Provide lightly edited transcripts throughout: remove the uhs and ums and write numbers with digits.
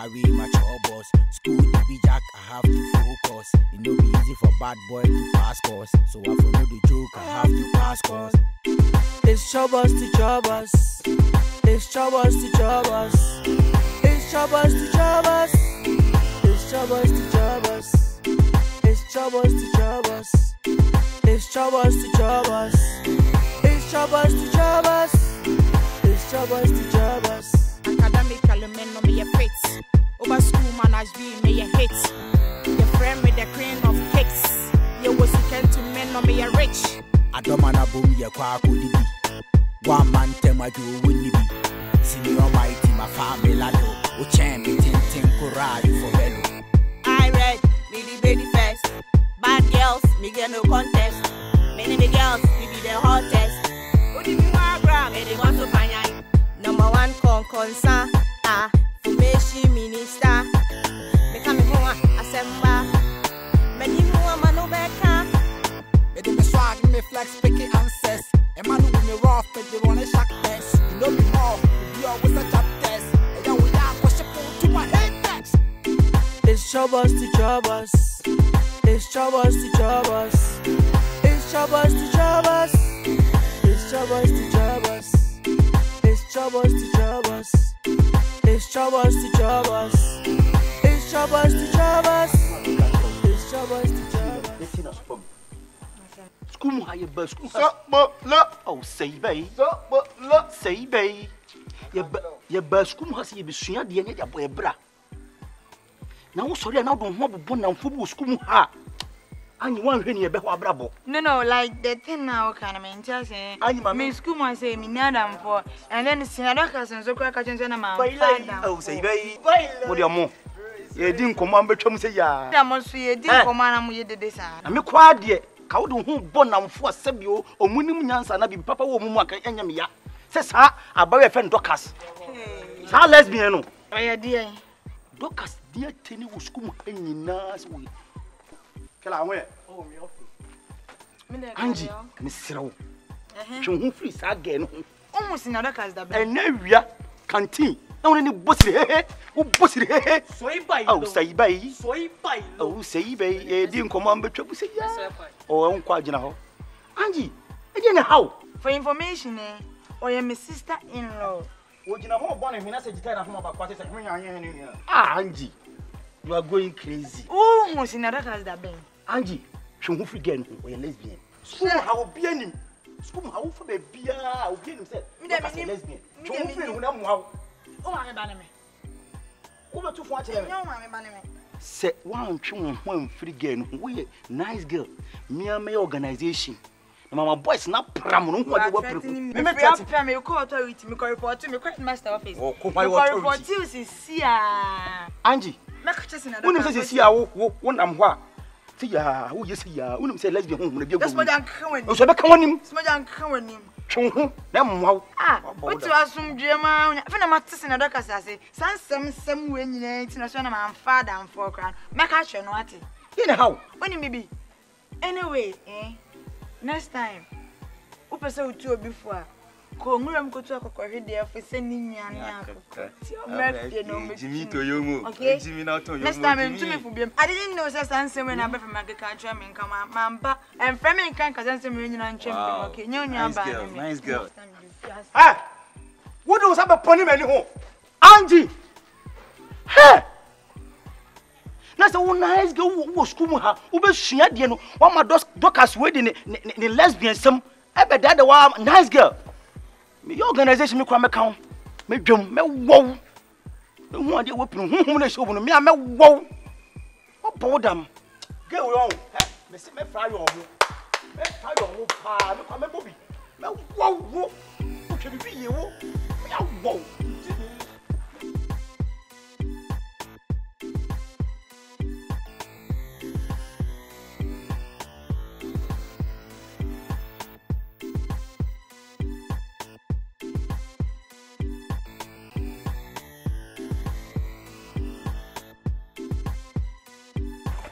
carry my Chopbox. School be jack, I have to focus. It no be easy for bad boy to pass course. So I follow the joke, I have to pass course. It's Chopbox to Chopbox. It's Chopbox to Chopbox. It's Chopbox to Chopbox. It's Chopbox to Chopbox. It's Chopbox to Chopbox. It's Chopbox to Chopbox. It's Chopbox to Chopbox. It's Chopbox to Chopbox. Academically, men no me a fits. Over school manage be me a hit. Your friend with the cream of cakes. You was second to men no me a rich. I don't man a boom ya kwa kudi bi. One man tema do winni bi. Senior mighty my family lado. O champ me tin kurari for bello. I read me the baby first. Bad girls me get no contest. Many the girls me be the hottest. Who did you want grab? Me they want to find. Number one concern, formation minister. Me come home assemble. Me di mo man no beka. Me do me swag, me flex, picky answers. A man who me rough, but they wanna shock test. You know me more, you always a chop test. And then we are push up to my head next. It's Chopbox to Chopbox. It's Chopbox to Chopbox. It's Chopbox to Chopbox. It's Chopbox to Chopbox. It's Chopbox to Chopbox. It's Chopbox to Chopbox. It's Chopbox to Chopbox. It's Chopbox to Chopbox. School high bus school. Oh, say bay. Say bay. Your bus school has you be sooner the end of your bra. Now, sorry, I now don't want to born and football school. Ha! And you want to hear about bravo. No, like the thing now, kind of mean, just saying. Me school must say me nadam for, and then the Sinada cousins so crack and send a man. Oh, say bay. What your more? You didn't command, but you say, yeah. I must see a dear command with the design. I'm a quiet dear. Kaudu who born and for Sabio or Munimians and Abi Papa Womaka and Yamia. Says her, I buy a friend Docas. How lesbian? Oh, dear. Docas, dear Tenny was school in Nas. Can I wear? Oh, me Angie, Miss Cyril. Who frees again? Almost in other cars that and area canteen. Only bossy, who bossy, soy by, oh, say by, soy by, oh, say by, didn't command but trouble say, yeah, or on quite general. Angie, again, how? For information, or your sister in law. What you know, bonnet, when I said you tell her about what is a green. Ah, Angie, you are going crazy. Oh, most in other cars that been. Angie, she won't forget or a lesbian. School, how be any school, how for a beer, I'll be himself. Lesbian. She won't feel when I'm out. Oh, I'm a banner. Over to 40. No, I'm a banner. Say one free girl, we nice girl. Me and my organization. My boys not pram. No, what you me call authority. Me call report to me credit master office. Oh, report to see Angie. When you say one am what? See ya, who you see ya? When you say lesbian, who will be that's what I'm coming. Oh, so I come on him. Smart and coming him. Them wow. What to assume, German? If I'm not in a doctor, I say, some when you ain't in a son of my father and 4 crown. Make action, what? You know how? When you may be. Anyway, next time, Upa so 2 before. Congram go to a corridor there for sending me Jimmy to you. Okay, Jimmy not to you. next time, I didn't know such answer when I'm from agriculture and come on, Mamba, and Fremen can't cause I'm in and champion. Okay, nice girl. Ah, what was up upon him anymore? Angie, hey, that's a nice girl who was school. Who was she at the end? One my doctors wedding in lesbian, some ever that one nice girl. Me organization me kwa me count me dwom me wow me hu ade wopinu hu na show no me wow obodam ge we on me se me fry on mo pa me kwa me bobi me wow wo o ke bi ye wo me wow.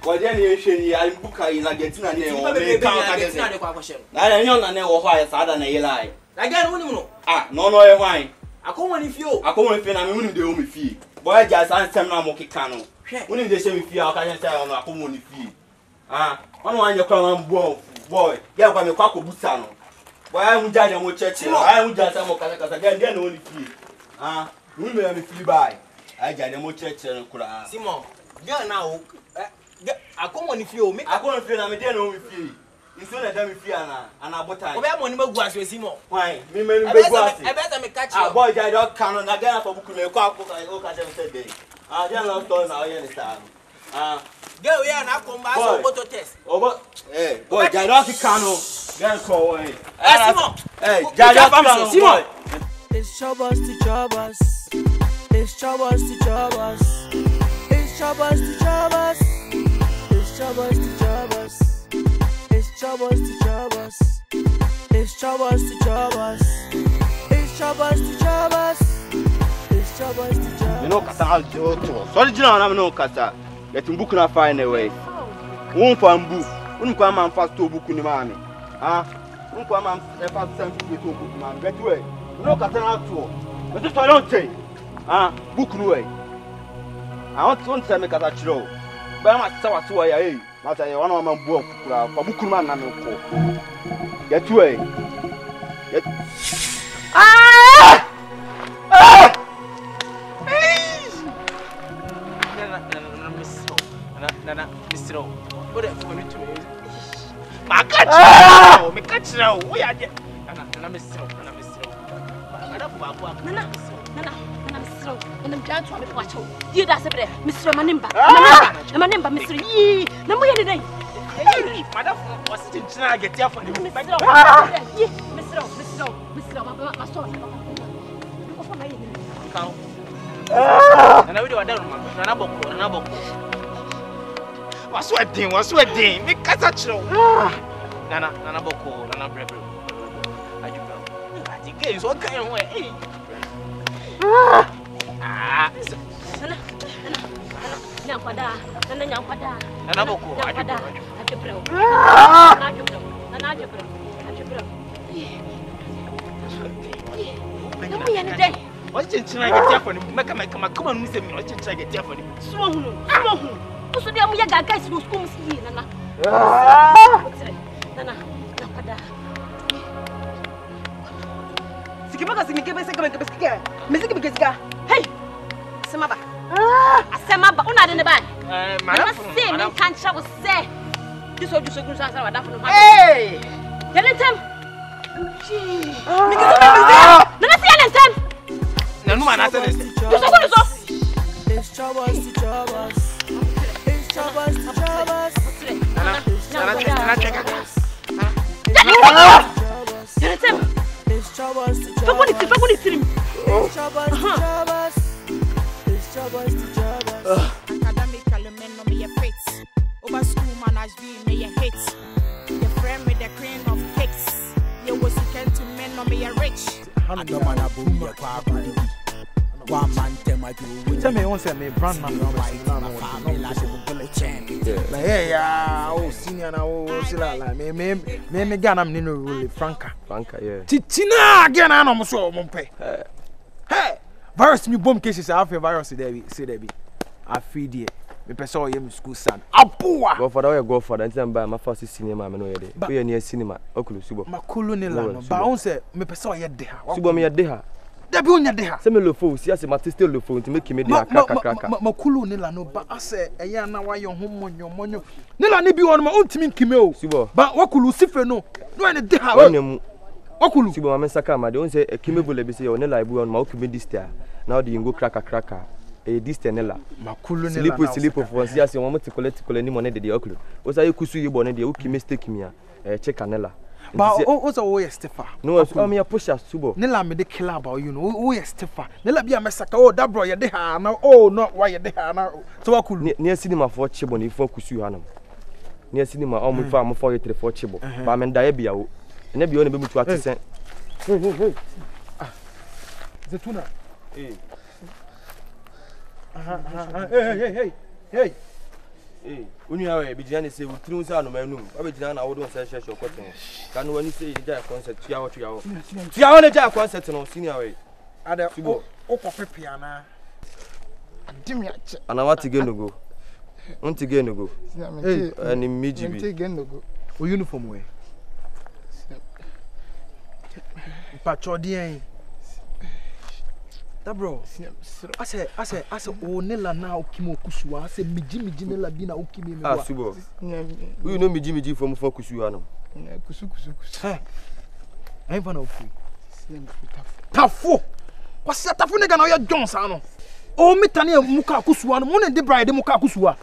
What then you say I book in Argentina or Argentina de question. I don't know why father na lie. Again, no. Ah, no, why? I come on if you. I come on if I mean the only fee. boy just answer na mo keka no woni de se me fie aka yen say ono akomo ni fie ono anya kwa man boy ya kwa me kwa ko busa no boy hu jaja mo cheche ai hu jaja mo kasa de na woni fie woni me fie bai ai jaja mo cheche no kura Simon girl na o akomo ni fie o me akomo fie na me de na woni fie nso na da me fie ana abotan obe mo ni magu aso Simon why me me begu ase e be me catch you boy jaja kan no na ga for buku me kwa ko ka say dey they are not done now, you understand? Girl, we are not come back to photo test. Boy, Jado Kano, get call away. Simon, Jado Simon. It's Chopbox to Chopbox. It's Chopbox to Chopbox. It's Chopbox to Chopbox. It's Chopbox to Chopbox. It's Chopbox to Chopbox. It's Chopbox to Chopbox. It's Chopbox to Chopbox. You know, Kata, sorry, I'm no Kata. Let him book na find a way. Won't find book. Won't come and fast to book in the money. Won't come and fast send to book man. Get away. You know, Kata out to. But if I don't say, book no way. I want to tell me Kata Chiro. But I'm at Sawa, eh? Not a one of my book for book man and no. Get away. Get. Nana, Mr. What if you to me? My catch now. We are there. Nana, Mr. Nana, Mr. And I'm trying to watch you. You that's a better, Mr. Manimba. Manimba, Mr. Yee. No more today. Madam was in China, get there for you. Mr. My son. And I will do Nana. What's sweating? Me catch Nana Boko, Nana Brebe. I think it's what kind of way. Nana Boko, what's in China? Get here for him. Come on, Miss Emily. What's in China? Get here for him. Small. So they are guys who come see Nana. Nana, Napada. Hey, Samaba. Samaba, una in the bag. Madam, say, me can't travel, say. This will do so good as I would have. Hey, tell him. No, man, I said this. It's Chopbox to Chopbox. It's Chopbox to Chopbox. It's Chopbox to Chopbox. Academically, men no me a fit. Over school management me a hit. The friend with the cream of cakes. You was second to men no me a rich. One man tell my do. Tell me once me brand man no oh senior na oh sila la me Ghana me no rule Franca yeah titina again na no so mo pe hey virus me bomb cases after virus there be say there be I feed there me person o yem school son apoa go for that go for that time by my first cinema me no ye there we near cinema okulu subo makulu ne la no ba on say me person o ye de ha subo me ye de ha Debi unya de ha. Se me lo phone, si ase matiste lo phone, ti make me de kraka. Makulu ni la no ba ase eya na wa yo homonyo. Ni la ni bi won ma ontimi nkime o. Sibo. Ba wakulu sife no. No ene de ha. Onemu. Wakulu. Sibo ma mensaka ma de on se ekime bole bi se yo ne la ibu won ma okime distia. Na odi ngo kraka. E distia ne la. Makulu ni la. Sleep for si ase won mo tikole ni mo ne de okulu. O sa yekusu yibo ne de okime mistake mi a. Check anela. But also we Stefa. No, I'm your pusher subo. Nila me de kill about you know. We Stefa. Nila be a mesaka. Oh, that bro, you de ha now. Oh, not why you de ha now. So what cool? Near cinema for chibo ni for kusu hanam. Near cinema, all my farm for you for chibo. But I'm in diabia. And be only be to attend. Hey. The tuna. Hey. Hey, uni awe bijani se utru sa no manum. Abijana na wodon se shesho koten. Kan wani se ja concert tuyawo. Tuyawo ne ja concert no senior we. Ada o ko pepia na. Dimmy ache. Ana what again no go? Want to get no go? Hey, and immediately. Take again no go. O uniform way. Patrol dien. That bro. I say o nela na okimo kusuwa. I say miji nela bi na okimi me. Ah, subo. You know miji from for kusuwa no. Kusu. Hey. I ain't gonna free. Tafu. Kwasi tafu nega na oya Jones ano. O mitani muka kusuwa no. Mo ne de bride muka kusuwa.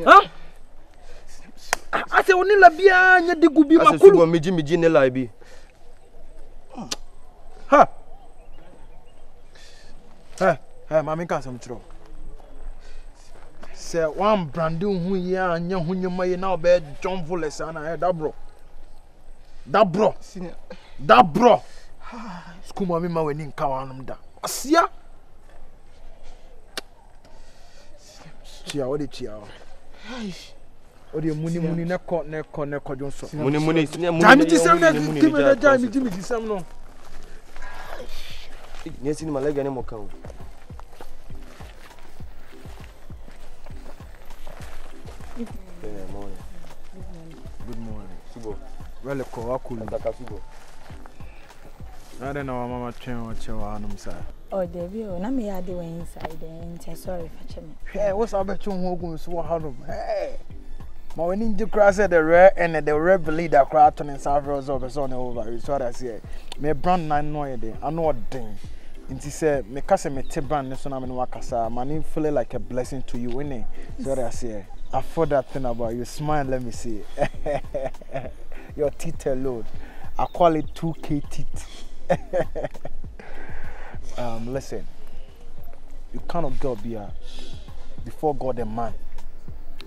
Huh? I say onila bia nya de gubi makulu. I say subo miji nela bi. Ha. Hey, mami kan some tro. Say one brand hu ya anya hu nyama ye na obe John Voles ana eh that bro. School mami ma weni nka wanum da. Asia. Chia odi chia. Odi muni ne ko jonso. Muni. Jami ti sem na ti me na jami ti sem no. Yes, in my leg and more count. Good morning. Subo. Well, cool. Subo. I don't know, Mama Chen, what you want to say. Oh, Debbie, na me had the way inside and sorry for me. Hey, what's up at you who so hard? Hey, my winning the grass at the rare and the red believe that crowd turning several of us on over. It's what I say. Me brand 9 no day. I know what thing. Inti say me kase me te brand ne so na me no akasa man feel like a blessing to you winning. So what I say. I thought that thing about you. Smile, let me see. Your teeth alone. I call it 2K teeth. Listen. You cannot go before God and man.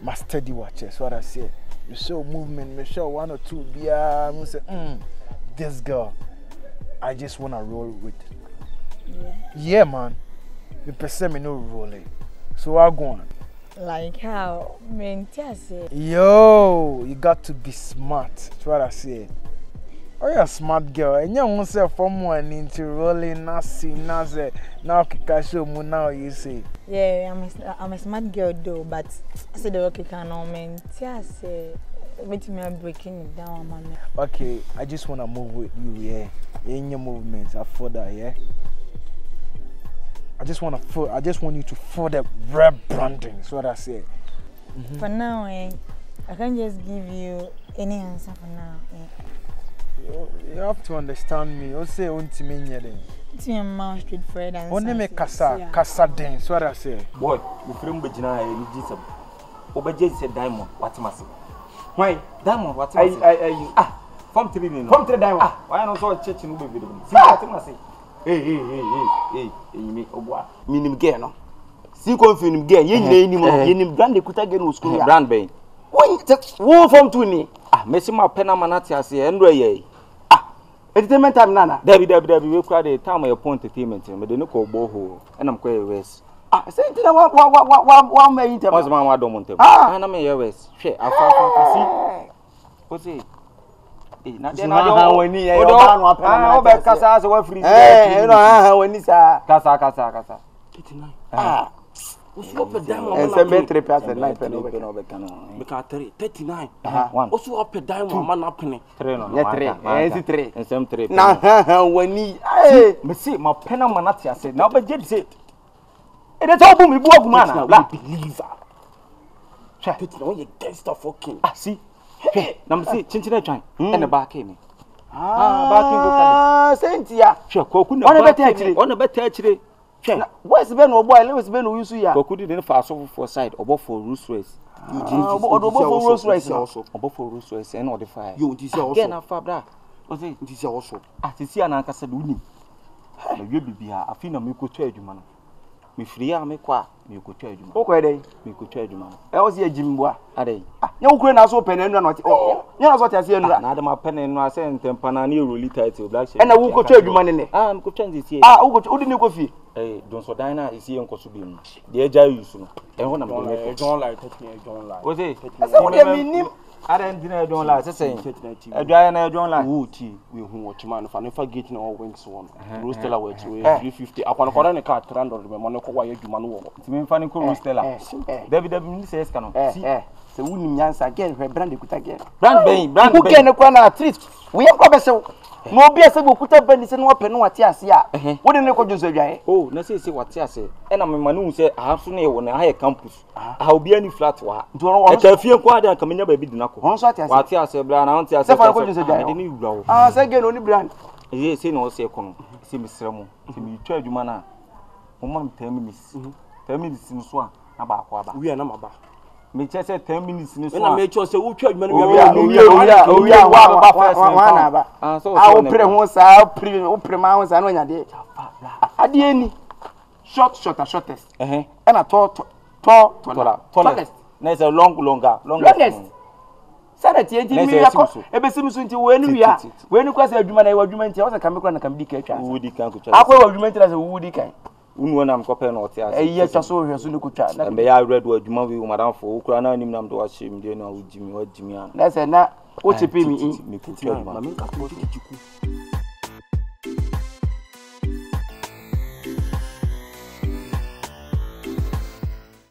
Must steady watches. What I say. You show movement, me show 1 or 2 beer. I say, this girl, I just wanna roll with. Yeah, man. You perceive me no rolling. So I go on. Like how? Say. Yo, you got to be smart. That's what I say. Oh, you're a smart girl. And you won't say from one into rolling, Nasi, now Kikasho, now you say. Yeah, I'm a smart girl though, but I said the okay can say. Make me breaking it down, man. Okay, I just wanna move with you, yeah. In your movements, I further, yeah. I just want you to further rebranding. That's what I say. For now, I can't just give you any answer for now. You have to understand me. You say unti me nyede. It's your mouth straight for it. Only me kasa den. That's what I say. Boy, you frame begina ni jisem. Obeje say diamond, what must. Why? Diamond, what must. Form 3 no. Form 3 diamond. Why not so church no be video. See what must. Hey, me obwa. Minim get no. See confirm get. Ye nyina ni mo. Ye nim brand de kuta get no school. Brand ben. Wo form 2 ni. Messi ma pena manati ase endro ye. Entertainment time nana. Debi we kwa the time your point entertainment. Me de no ko boho. Enam ko west. Say it na wa me interview. What's my do montem. Na me ye west. Hwe afa see. What say? Na de na do wani ye oba no apena. Oba kasa se wa free. No wani sa. Kasa. 89. Also up diamond. And some better pass at 9 pen over can. Because 39. Also up diamond man up in 3 no. Yeah 3. And some 3. Now when he me see my pen man at ya said. Now but just say. It is all boom me book man. Black believer. Check it no you gangster fucking. See. Now me see chinchina try. And the back me. Back go Sentia. Check koku na. On better actually. Where's Ben or boy? Let's Ben who use ya. Koku didn't fast over for side or for Rolls Royce. You Rolls Royce also. Or for Rolls Royce and all the fire. You this also. Again, I fabra. What's it? This also. To see an anchor said, Uni. You be I feel no me could charge you, man. Me free, I make qua, you could charge you. Okay, day, me could charge you, man. I was here, Jim Bois. Are they? You couldn't also pen and not. Oh, you know what I say, and my pen and I sent them Panani really tight to black. And I will go charge you money. I'm going to change this here. Who didn't go fee? Hey, don't so dina is here on Kosubim. The Aja you soon. And when I'm going to don't like, don't like. What's it? I said, what do you mean? don't like say I don't like Woody, we who watch man, if I never get no wings one. Rostella way 350. I want to car trend or the Monaco why you man. it's been funny Rostella. David says cano. So we need again, her brand could again. Brand Who can acquire at least? We have probably so. No be asa go kuta bend and open what ya see. What didn't go just say? Oh, let's see what I say. And I'm Manu say I have to know when I campus. I'll be any flat wa. I can feel quite a coming baby Dinaco. What I say, Bran, I didn't know. Ah, say again only brand. Yes, say no, say, see Miss Ramo. See me, charge you mana. 10 minutes. 10 minutes in Swan. About we are number. Me just say 10 minutes in When I make sure say who charge money we are so I will pray once I pray my once I know ya dey. Adi any shortest. And a tallest. Next a longer. Longest. Sanity enti mi yakọ ebesim so nti wenu ya wenu kwasa adwuma na adwuma nti o se ka mekra na ka mdika atwa wudi kan ko akwa adwuma nti na se wudi kan unu na mkọpẹ na ọtị asị eyi atwa so hwe so ne kotwa na mbe ya red adwuma wi madam fo okura na anim na mdo ahye mde na wujimi a na se na o chepe mi me kutu adwuma na me ka to jiku